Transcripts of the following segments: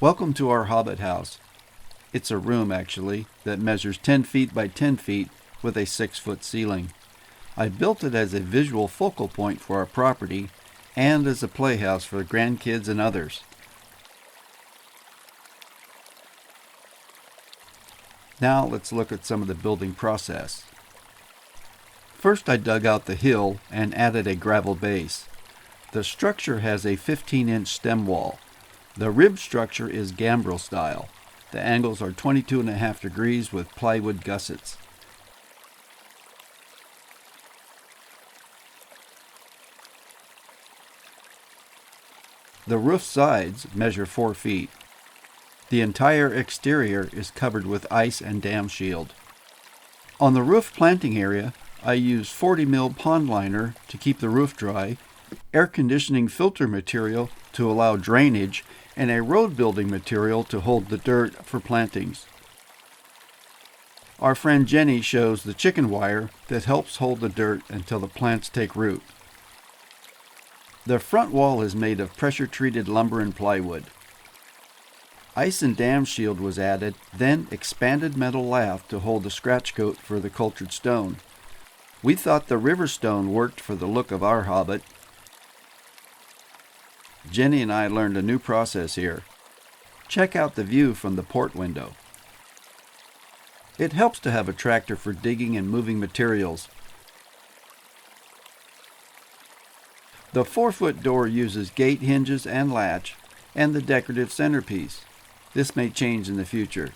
Welcome to our Hobbit House. It's a room, actually, that measures 10 feet by 10 feet with a 6-foot ceiling. I built it as a visual focal point for our property and as a playhouse for grandkids and others. Now let's look at some of the building process. First, I dug out the hill and added a gravel base. The structure has a 15-inch stem wall. The rib structure is gambrel style. The angles are 22.5 degrees with plywood gussets. The roof sides measure 4 feet. The entire exterior is covered with ice and dam shield. On the roof planting area, I used 40 mil pond liner to keep the roof dry, air conditioning filter material to allow drainage, and a road building material to hold the dirt for plantings. Our friend Jenny shows the chicken wire that helps hold the dirt until the plants take root. The front wall is made of pressure-treated lumber and plywood. Ice and dam shield was added, then expanded metal lath to hold the scratch coat for the cultured stone. We thought the river stone worked for the look of our Hobbit. Jenny and I learned a new process here. Check out the view from the port window. It helps to have a tractor for digging and moving materials. The 4-foot door uses gate hinges and latch, and the decorative centerpiece. This may change in the future.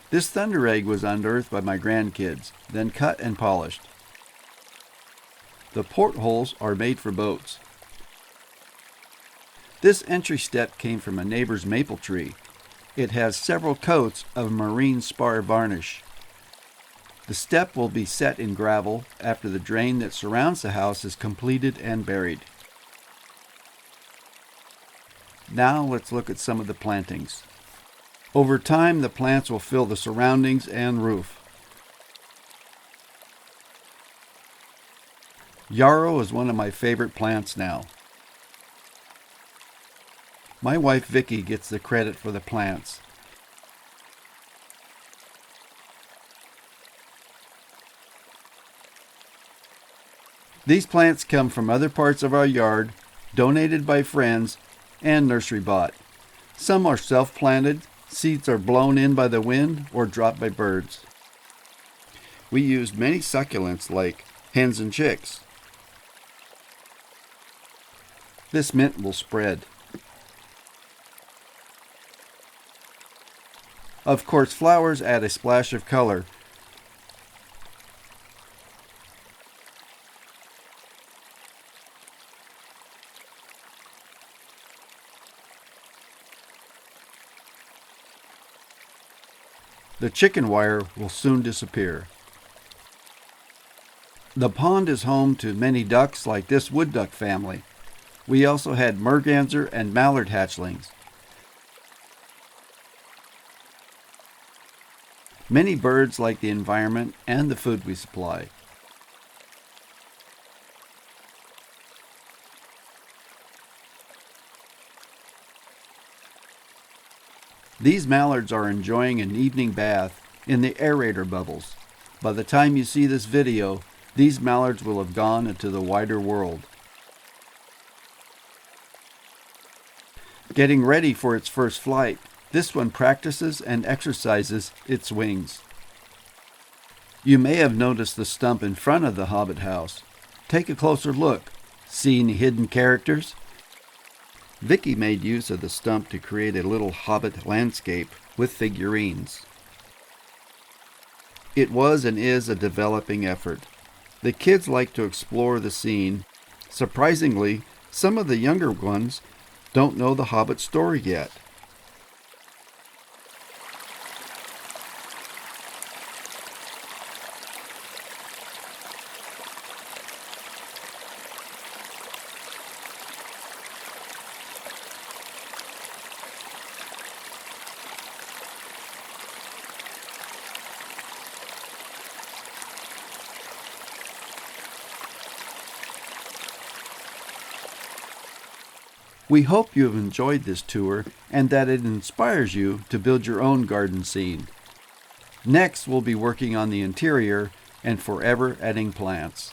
This thunder egg was unearthed by my grandkids, then cut and polished. The portholes are made for boats. This entry step came from a neighbor's maple tree. It has several coats of marine spar varnish. The step will be set in gravel after the drain that surrounds the house is completed and buried. Now let's look at some of the plantings. Over time, the plants will fill the surroundings and roof. Yarrow is one of my favorite plants now. My wife Vicki gets the credit for the plants. These plants come from other parts of our yard, donated by friends, and nursery bought. Some are self-planted, seeds are blown in by the wind or dropped by birds. We used many succulents like hens and chicks. This mint will spread. Of course, flowers add a splash of color. The chicken wire will soon disappear. The pond is home to many ducks like this wood duck family. We also had merganser and mallard hatchlings. Many birds like the environment and the food we supply. These mallards are enjoying an evening bath in the aerator bubbles. By the time you see this video, these mallards will have gone into the wider world. Getting ready for its first flight, this one practices and exercises its wings. You may have noticed the stump in front of the Hobbit House. Take a closer look. See any hidden characters? Vicki made use of the stump to create a little Hobbit landscape with figurines. It was and is a developing effort. The kids like to explore the scene. Surprisingly, some of the younger ones don't know the Hobbit story yet. We hope you have enjoyed this tour and that it inspires you to build your own garden scene. Next, we'll be working on the interior and forever adding plants.